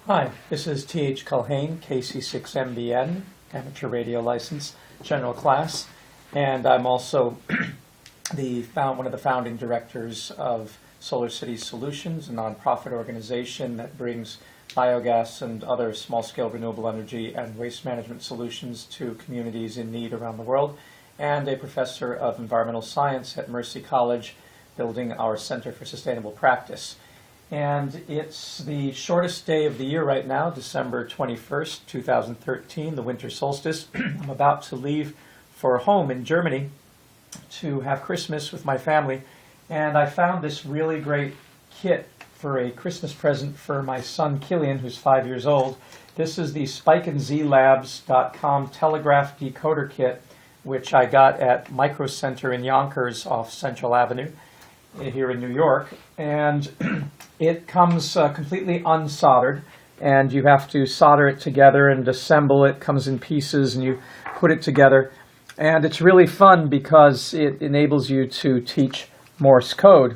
Hi, this is T.H. Culhane, KC6MBN, amateur radio license, general class, and I'm also one of the founding directors of Solar City Solutions, a nonprofit organization that brings biogas and other small-scale renewable energy and waste management solutions to communities in need around the world, and a professor of environmental science at Mercy College, building our Center for Sustainable Practice. And it's the shortest day of the year right now, December 21st, 2013, the winter solstice. I'm about to leave for home in Germany to have Christmas with my family, and I found this really great kit for a Christmas present for my son Killian, who's 5 years old. This is the SpikenZeeLabs.com telegraph decoder kit, which I got at Micro Center in Yonkers off Central Avenue here in New York, and it comes completely unsoldered, and you have to solder it together and assemble it. It comes in pieces and you put it together, and it's really fun because it enables you to teach Morse code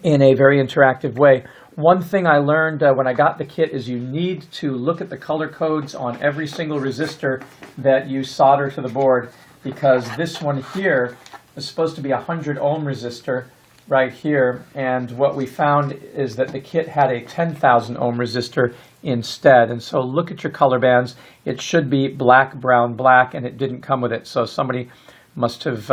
in a very interactive way. One thing I learned when I got the kit is you need to look at the color codes on every single resistor that you solder to the board, because this one here is supposed to be a 100 ohm resistor right here, and what we found is that the kit had a 10,000 ohm resistor instead. And so look at your color bands. It should be black, brown, black, and it didn't come with it. So somebody must have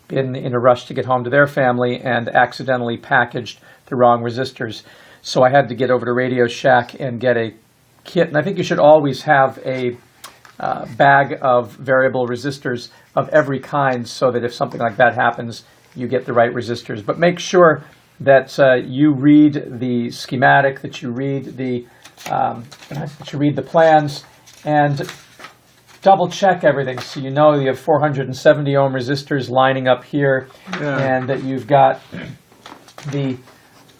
been in a rush to get home to their family and accidentally packaged the wrong resistors. So I had to get over to Radio Shack and get a kit. And I think you should always have a bag of variable resistors of every kind, so that if something like that happens, you get the right resistors. But make sure that you read the schematic, that you read the plans, and double check everything so you know you have 470 ohm resistors lining up here, and that you've got the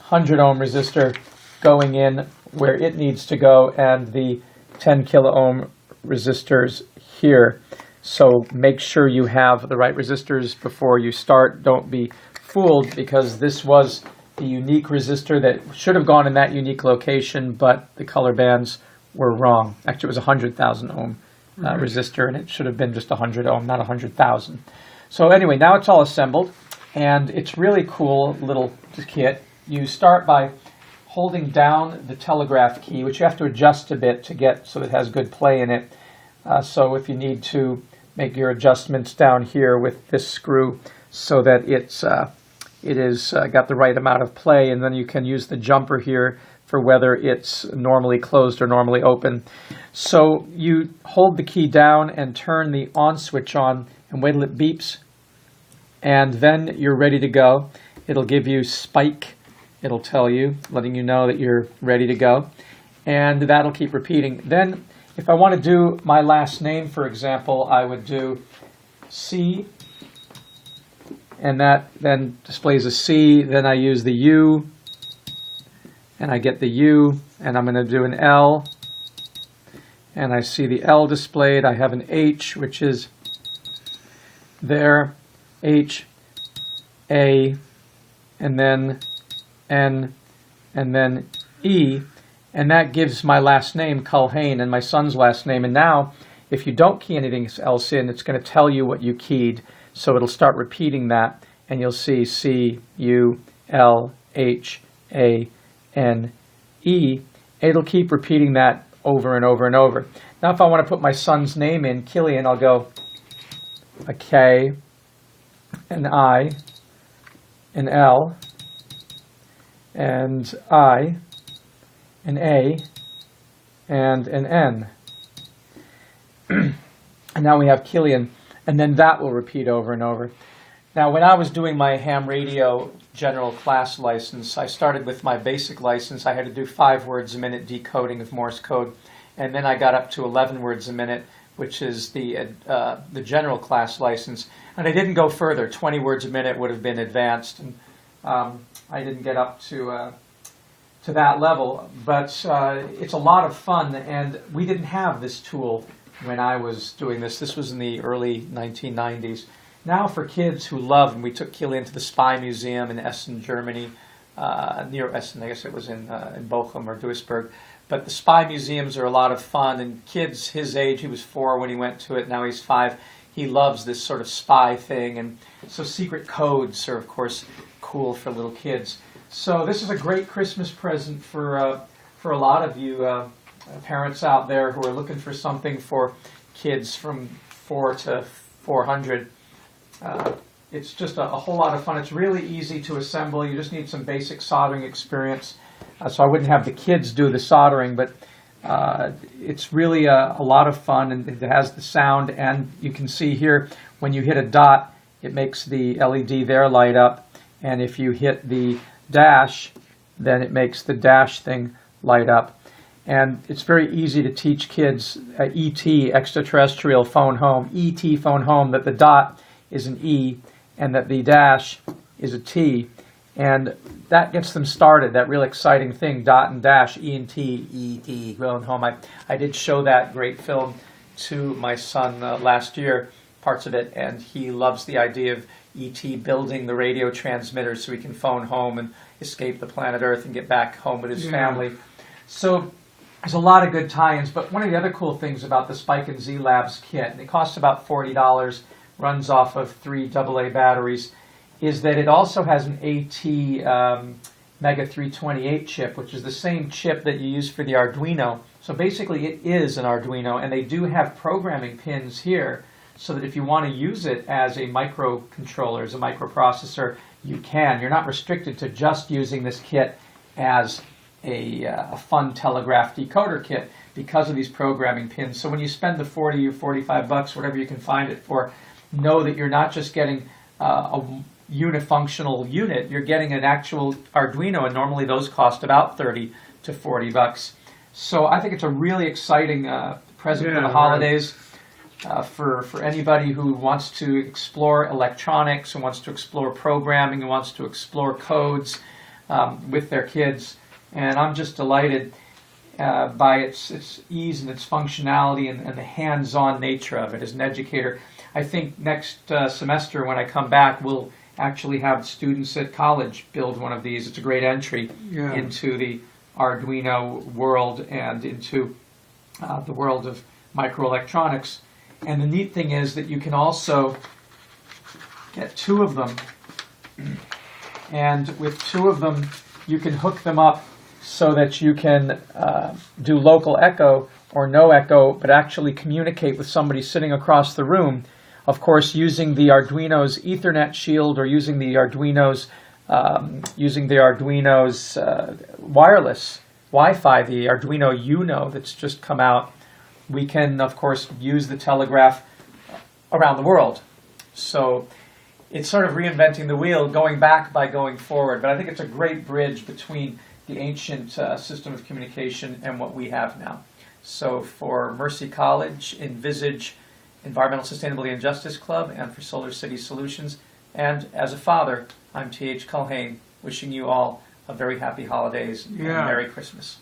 100 ohm resistor going in where it needs to go, and the 10 kilo ohm resistors here. So make sure you have the right resistors before you start. Don't be fooled, because this was the unique resistor that should have gone in that unique location, but the color bands were wrong. Actually, it was a 100,000 ohm resistor, and it should have been just 100 ohm, not 100,000. So anyway, now it's all assembled, and it's really cool little kit. You start by holding down the telegraph key, which you have to adjust a bit to get so it has good play in it. So if you need to make your adjustments down here with this screw so that it is got the right amount of play, and then you can use the jumper here for whether it's normally closed or normally open. So you hold the key down and turn the on switch on and wait till it beeps, and then you're ready to go. It'll give you spike. It'll tell you, letting you know that you're ready to go, and that'll keep repeating. Then if I want to do my last name, for example, I would do C, and that then displays a C. Then I use the U, and I get the U, and I'm going to do an L, and I see the L displayed. I have an H, which is there, H, A, and then N, and then E. And that gives my last name, Culhane, and my son's last name. And now, if you don't key anything else in, it's going to tell you what you keyed. So it'll start repeating that, and you'll see C, U, L, H, A, N, E. It'll keep repeating that over and over and over. Now, if I want to put my son's name in, Killian, I'll go a K, an I, an L, and I, an A, and an N. And now we have Killian, and then that will repeat over and over. Now, when I was doing my ham radio general class license, I started with my basic license. I had to do 5 words a minute decoding of Morse code, and then I got up to 11 words a minute, which is the general class license. And I didn't go further. 20 words a minute would have been advanced, and I didn't get up to that level, but it's a lot of fun, and we didn't have this tool when I was doing this. This was in the early 1990s. Now for kids who love, and we took Killian to the Spy Museum in Essen, Germany, near Essen, I guess it was in Bochum or Duisburg, But the spy museums are a lot of fun, and kids his age, he was 4 when he went to it, now he's 5, he loves this sort of spy thing, and so secret codes are, of course, cool for little kids. So this is a great Christmas present for a lot of you parents out there who are looking for something for kids from 4 to 400. It's just a whole lot of fun. It's really easy to assemble. You just need some basic soldering experience. So I wouldn't have the kids do the soldering, but it's really a lot of fun, and it has the sound. And you can see here, when you hit a dot, it makes the LED there light up. And if you hit the dash, then it makes the dash thing light up. And it's very easy to teach kids ET, extraterrestrial phone home, ET phone home, that the dot is an E and that the dash is a T. And that gets them started, that real exciting thing, dot and dash, E and T, ET, phone home. I did show that great film to my son last year, parts of it, and he loves the idea of ET building the radio transmitter so he can phone home and escape the planet Earth and get back home with his family. So there's a lot of good tie-ins, but one of the other cool things about the Spikenzie Labs kit, and it costs about $40, runs off of 3 AA batteries, is that it also has an AT Mega 328 chip, which is the same chip that you use for the Arduino. So basically it is an Arduino, and they do have programming pins here, so that if you want to use it as a microcontroller, as a microprocessor, you can. You're not restricted to just using this kit as a fun telegraph decoder kit because of these programming pins. So when you spend the 40 or 45 bucks, whatever you can find it for, know that you're not just getting a unifunctional unit, you're getting an actual Arduino, and normally those cost about 30 to 40 bucks. So I think it's a really exciting present for the holidays. For anybody who wants to explore electronics, who wants to explore programming, who wants to explore codes with their kids. And I'm just delighted by its ease and its functionality and the hands-on nature of it as an educator. I think next semester when I come back, we'll actually have students at college build one of these. It's a great entry into the Arduino world and into the world of microelectronics. And the neat thing is that you can also get 2 of them, and with 2 of them you can hook them up so that you can do local echo or no echo, but actually communicate with somebody sitting across the room. Of course, using the Arduino's Ethernet shield or using the Arduino's wireless Wi-Fi, the Arduino Uno that's just come out, we can, of course, use the telegraph around the world. So it's sort of reinventing the wheel, going back by going forward. But I think it's a great bridge between the ancient system of communication and what we have now. So for Mercy College, Envisage, Environmental Sustainability and Justice Club, and for Solar City Solutions, and as a father, I'm T.H. Culhane, wishing you all a very happy holidays and Merry Christmas.